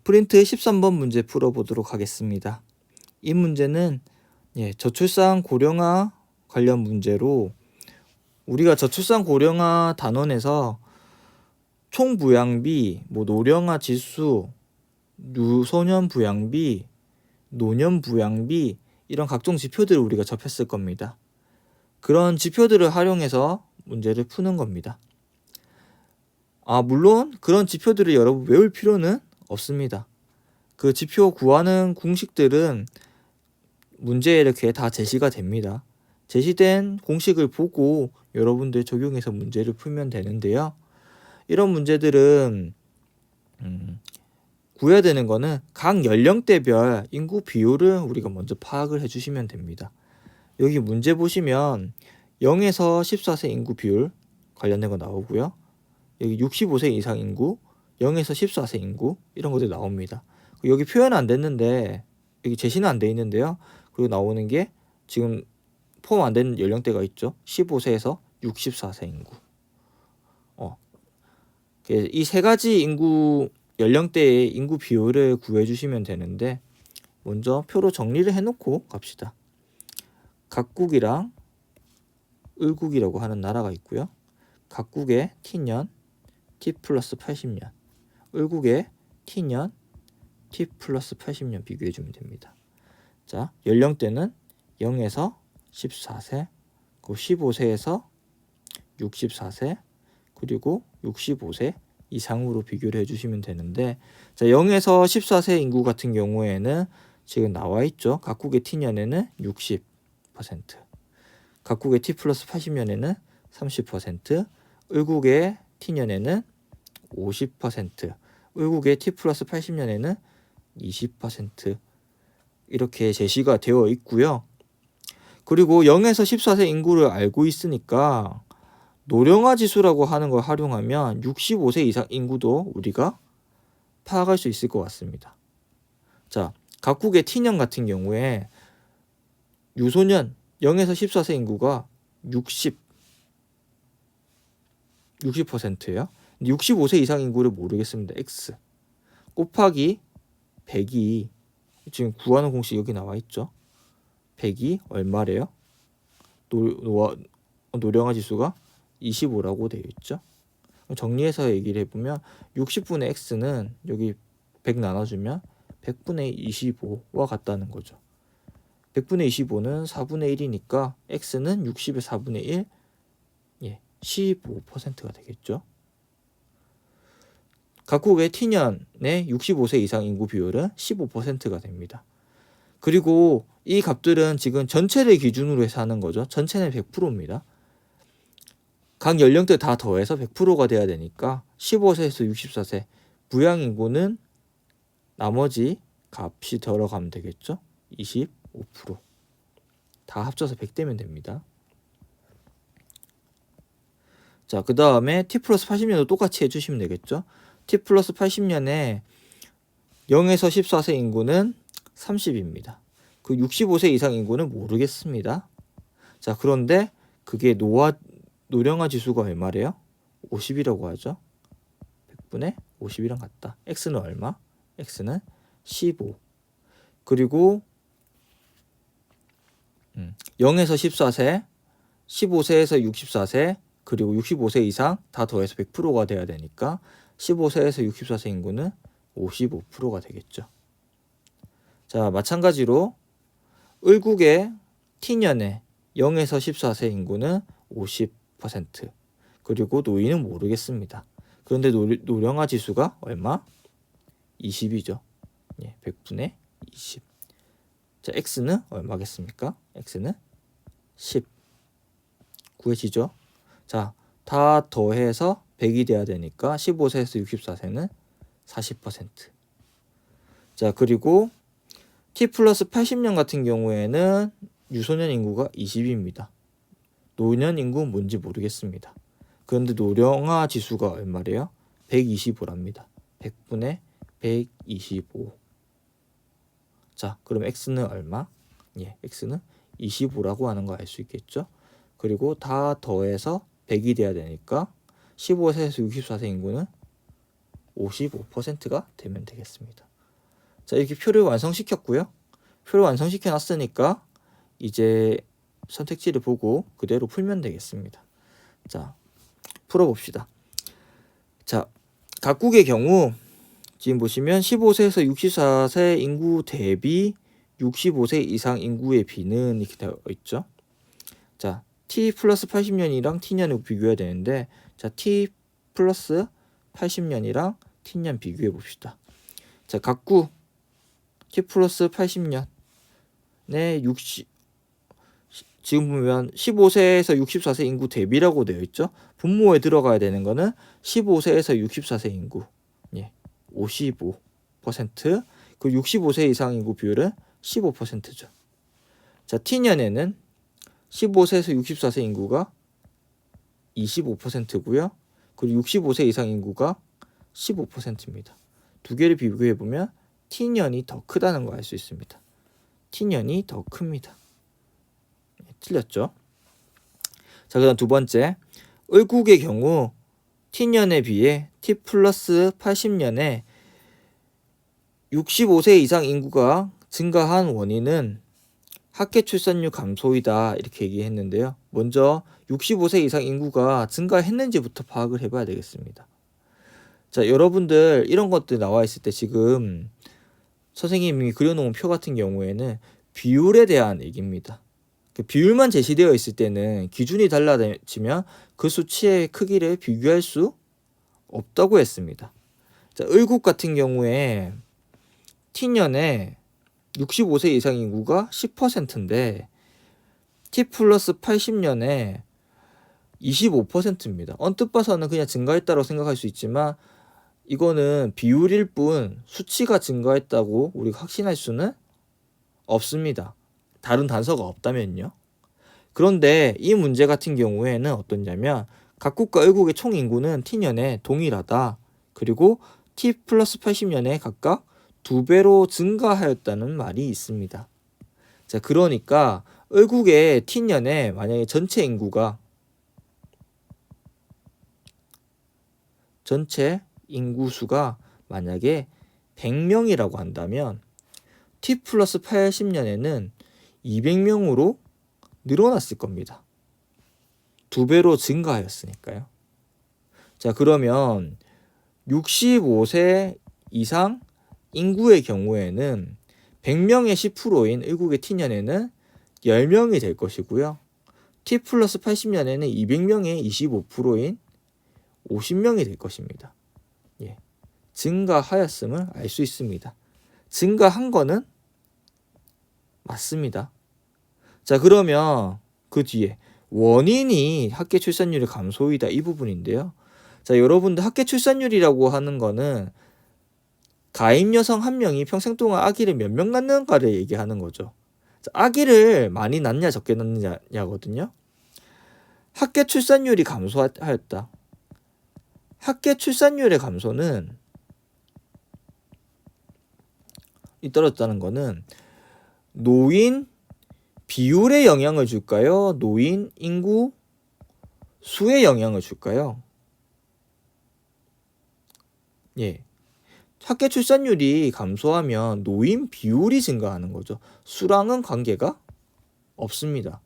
프린트 13번 문제 풀어보도록 하겠습니다. 이 문제는 저출산 고령화 관련 문제로 우리가 저출산 고령화 단원에서 총부양비, 노령화 지수, 유소년 부양비, 노년 부양비 이런 각종 지표들을 우리가 접했을 겁니다. 그런 지표들을 활용해서 문제를 푸는 겁니다. 물론 그런 지표들을 여러분 외울 필요는 없습니다. 그 지표 구하는 공식들은 문제에 이렇게 다 제시가 됩니다. 제시된 공식을 보고 여러분들 적용해서 문제를 풀면 되는데요. 이런 문제들은 구해야 되는 거는 각 연령대별 인구 비율을 우리가 먼저 파악을 해주시면 됩니다. 여기 문제 보시면 0에서 14세 인구 비율 관련된 거 나오고요. 여기 65세 이상 인구, 0에서 14세 인구 이런 것들이 나옵니다. 여기 표현은 안 됐는데 여기 제시는 안 돼 있는데요. 그리고 나오는 게 지금 포함 안 된 연령대가 있죠. 15세에서 64세 인구. 이 세 가지 인구 연령대의 인구 비율을 구해 주시면 되는데 먼저 표로 정리를 해놓고 갑시다. 각국이랑 을국이라고 하는 나라가 있고요. 각국의 T년 T 플러스 80년, 을국의 T년 T 플러스 80년 비교해 주면 됩니다. 자, 연령대는 0에서 14세, 15세에서 64세, 그리고 65세 이상으로 비교를 해주시면 되는데, 자, 0에서 14세 인구 같은 경우에는 지금 나와 있죠. 각국의 T년에는 60%, 각국의 T 플러스 80년에는 30%, 을국의 T년에는 50%, 을국의 T 플러스 80년에는 20% 이렇게 제시가 되어 있고요. 그리고 0에서 14세 인구를 알고 있으니까 노령화 지수라고 하는 걸 활용하면 65세 이상 인구도 우리가 파악할 수 있을 것 같습니다. 자, 각국의 T년 같은 경우에 유소년 0에서 14세 인구가 60%예요. 65세 이상 인구를 모르겠습니다. X 곱하기 100이 지금 구하는 공식 여기 나와 있죠. 100이 얼마래요? 노령화 지수가 25라고 되어 있죠. 정리해서 얘기를 해보면 60분의 x는 여기 100 나눠주면 100분의 25와 같다는 거죠. 100분의 25는 4분의 1이니까 x는 60의 4분의 1, 15%가 되겠죠. 각국의 T년의 65세 이상 인구 비율은 15%가 됩니다. 그리고 이 값들은 지금 전체를 기준으로 해서 하는 거죠. 전체는 100%입니다. 각 연령대 다 더해서 100%가 돼야 되니까 15세에서 64세 부양인구는 나머지 값이 들어가면 되겠죠. 25%. 다 합쳐서 100 되면 됩니다. 자, 그 다음에 T 플러스 80년도 똑같이 해주시면 되겠죠. T 플러스 80년에 0에서 14세 인구는 30입니다. 그 65세 이상 인구는 모르겠습니다. 자, 그런데 그게 노령화 지수가 얼마래요? 50이라고 하죠. 100분의 50이랑 같다. X는 얼마? X는 15. 그리고 0에서 14세, 15세에서 64세, 그리고 65세 이상 다 더해서 100%가 돼야 되니까 15세에서 64세 인구는 55%가 되겠죠. 자, 마찬가지로 을국의 T년에 0에서 14세 인구는 50%, 그리고 노인은 모르겠습니다. 그런데 노령화 지수가 얼마? 20이죠. 100분의 20. 자, X는 얼마겠습니까? X는 10. 구해지죠? 자, 다 더해서 100이 돼야 되니까 15세에서 64세는 40%. 자, 그리고 T 플러스 80년 같은 경우에는 유소년 인구가 20입니다. 노년 인구는 뭔지 모르겠습니다. 그런데 노령화 지수가 얼마래요? 125랍니다. 100분의 125. 자, 그럼 X는 얼마? X는 25라고 하는 거 알 수 있겠죠? 그리고 다 더해서 100이 돼야 되니까 15세에서 64세 인구는 55%가 되면 되겠습니다. 자, 이렇게 표를 완성시켰고요. 표를 완성시켜 놨으니까 이제 선택지를 보고 그대로 풀면 되겠습니다. 자, 풀어봅시다. 자, 각국의 경우 지금 보시면 15세에서 64세 인구 대비 65세 이상 인구의 비는 이렇게 되어 있죠. 자, T 플러스 80년이랑 T년을 비교해야 되는데, 자, T 플러스 80년이랑 T년 비교해 봅시다. 자, 각국 T 플러스 80년에 지금 보면 15세에서 64세 인구 대비라고 되어 있죠. 분모에 들어가야 되는 거는 15세에서 64세 인구 55%, 그 65세 이상 인구 비율은 15%죠. 자, T년에는 15세에서 64세 인구가 25%고요. 그리고 65세 이상 인구가 15%입니다. 두 개를 비교해 보면 T년이 더 크다는 거 알 수 있습니다. T년이 더 큽니다. 틀렸죠? 자, 그다음 두 번째, 을국의 경우 T년에 비해 T 플러스 80년에 65세 이상 인구가 증가한 원인은 학계 출산율 감소이다 이렇게 얘기했는데요. 먼저 65세 이상 인구가 증가했는지부터 파악을 해봐야 되겠습니다. 자, 여러분들 이런 것들 나와 있을 때 지금 선생님이 그려놓은 표 같은 경우에는 비율에 대한 얘기입니다. 비율만 제시되어 있을 때는 기준이 달라지면 그 수치의 크기를 비교할 수 없다고 했습니다. 자, 을국 같은 경우에 T년에 65세 이상 인구가 10%인데 T 플러스 80년에 25%입니다. 언뜻 봐서는 그냥 증가했다고 생각할 수 있지만 이거는 비율일 뿐 수치가 증가했다고 우리가 확신할 수는 없습니다. 다른 단서가 없다면요. 그런데 이 문제 같은 경우에는 어떠냐면 각국과 을국의 총 인구는 T년에 동일하다. 그리고 T 플러스 80년에 각각 2배로 증가하였다는 말이 있습니다. 자, 그러니까 을국의 T년에 만약에 전체 인구수가 만약에 100명이라고 한다면 T 플러스 80년에는 200명으로 늘어났을 겁니다. 2배로 증가하였으니까요. 자, 그러면 65세 이상 인구의 경우에는 100명의 10%인 을국의 T년에는 10명이 될 것이고요. T 플러스 80년에는 200명의 25%인 50명이 될 것입니다. 예. 증가하였음을 알 수 있습니다. 증가한 거는 맞습니다. 자, 그러면 그 뒤에 원인이 학계 출산율의 감소이다 이 부분인데요. 자, 여러분들 학계 출산율이라고 하는 거는 가임 여성 한 명이 평생 동안 아기를 몇 명 낳는가를 얘기하는 거죠. 자, 아기를 많이 낳냐 적게 낳느냐거든요. 학계 출산율이 감소하였다. 학계 출산율의 감소는 떨어졌다는 거는 노인 비율에 영향을 줄까요? 노인 인구 수에 영향을 줄까요? 예. 학계 출산율이 감소하면 노인 비율이 증가하는 거죠. 수랑은 관계가 없습니다.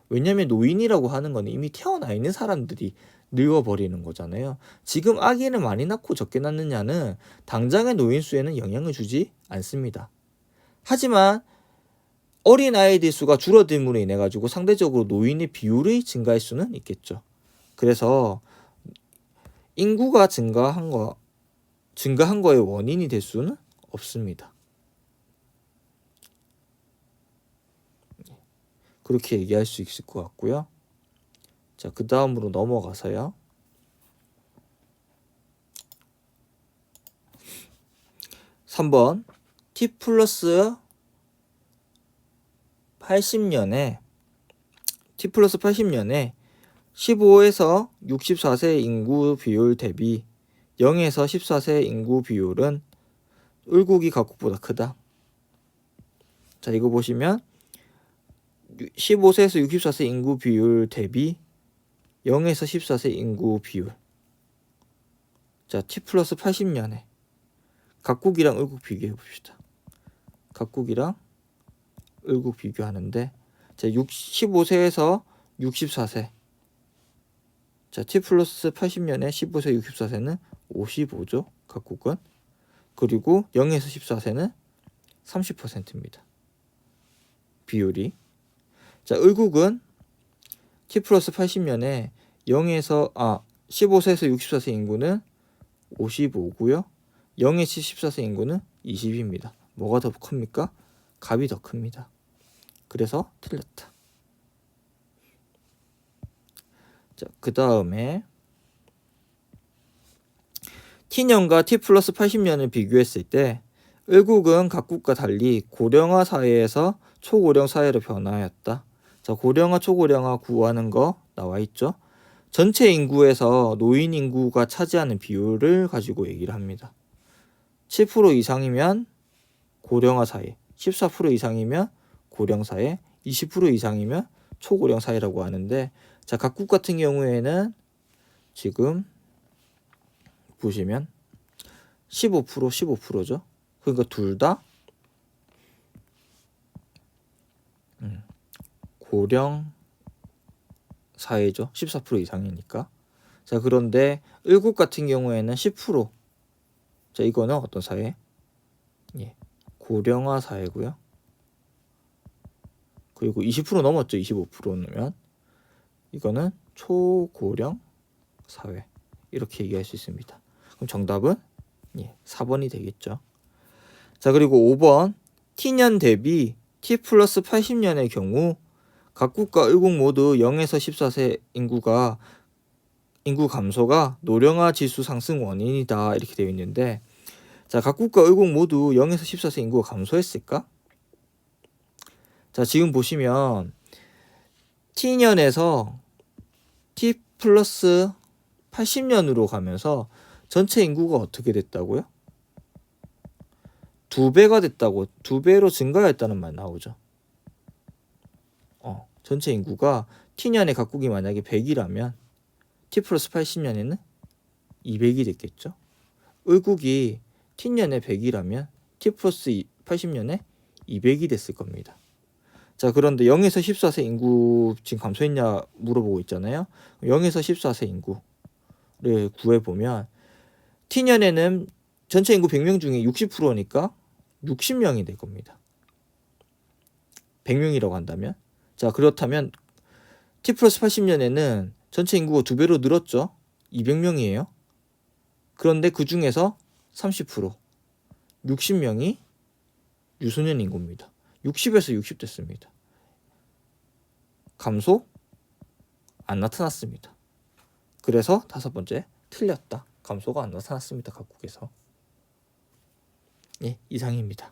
왜냐하면 노인이라고 하는 건 이미 태어나 있는 사람들이 늙어버리는 거잖아요. 지금 아기를 많이 낳고 적게 낳느냐는 당장의 노인 수에는 영향을 주지 않습니다. 하지만 어린 아이들 수가 줄어듦으로 인해 가지고 상대적으로 노인의 비율이 증가할 수는 있겠죠. 그래서 인구가 증가한 거의 원인이 될 수는 없습니다. 그렇게 얘기할 수 있을 것 같고요. 자, 그 다음으로 넘어가서요. (3번) T 플러스 80년에 15에서 64세 인구 비율 대비 0에서 14세 인구 비율은 을국이 각국보다 크다. 자, 이거 보시면 15세에서 64세 인구 비율 대비 0에서 14세 인구 비율. 자, T 플러스 80년에 각국이랑 을국 비교해 봅시다. 각국이랑 을국 비교하는데, 자, 15세에서 64세. 자, T 플러스 80년에 15세 64세는 55죠. 각국은. 그리고 0에서 14세는 30%입니다. 비율이. 자, 을국은 T 플러스 80년에 15세에서 64세 인구는 55고요. 0에서 14세 인구는 20입니다. 뭐가 더 큽니까? 갑이 더 큽니다. 그래서 틀렸다. 자, 그 다음에 T년과 T 플러스 80년을 비교했을 때 을국은 각국과 달리 고령화 사회에서 초고령 사회로 변화하였다. 자, 고령화 초고령화 구하는 거 나와 있죠. 전체 인구에서 노인 인구가 차지하는 비율을 가지고 얘기를 합니다. 7% 이상이면 고령화 사회, 14% 이상이면 고령 사회, 20% 이상이면 초고령 사회라고 하는데, 자, 각국 같은 경우에는 지금 보시면 15%죠. 그러니까 둘 다 고령 사회죠. 14% 이상이니까. 자, 그런데 을국 같은 경우에는 10%. 자, 이거는 어떤 사회? 예, 고령화 사회고요. 그리고 20% 넘었죠. 25%면 이거는 초고령 사회. 이렇게 얘기할 수 있습니다. 그럼 정답은 4번이 되겠죠. 자, 그리고 5번 T년 대비 T 플러스 80년의 경우 각국과 을국 모두 0에서 14세 인구 감소가 노령화 지수 상승 원인이다. 이렇게 되어 있는데, 자, 각국과 을국 모두 0에서 14세 인구가 감소했을까? 자, 지금 보시면 T년에서 T 플러스 80년으로 가면서 전체 인구가 어떻게 됐다고요? 2배가 됐다고, 2배로 증가했다는 말 나오죠. 전체 인구가 T년에 각국이 만약에 100이라면 T 플러스 80년에는 200이 됐겠죠. 을국이 T년에 100이라면 T 플러스 80년에 200이 됐을 겁니다. 자, 그런데 0에서 14세 인구 지금 감소했냐 물어보고 있잖아요. 0에서 14세 인구를 구해보면 T년에는 전체 인구 100명 중에 60%니까 60명이 될 겁니다. 100명이라고 한다면. 자, 그렇다면 T 플러스 80년에는 전체 인구가 2배로 늘었죠. 200명이에요. 그런데 그 중에서 30%, 60명이 유소년 인구입니다. 60에서 60 됐습니다. 감소? 안 나타났습니다. 그래서 5번째 틀렸다. 감소가 안 나타났습니다. 각국에서. 예, 이상입니다.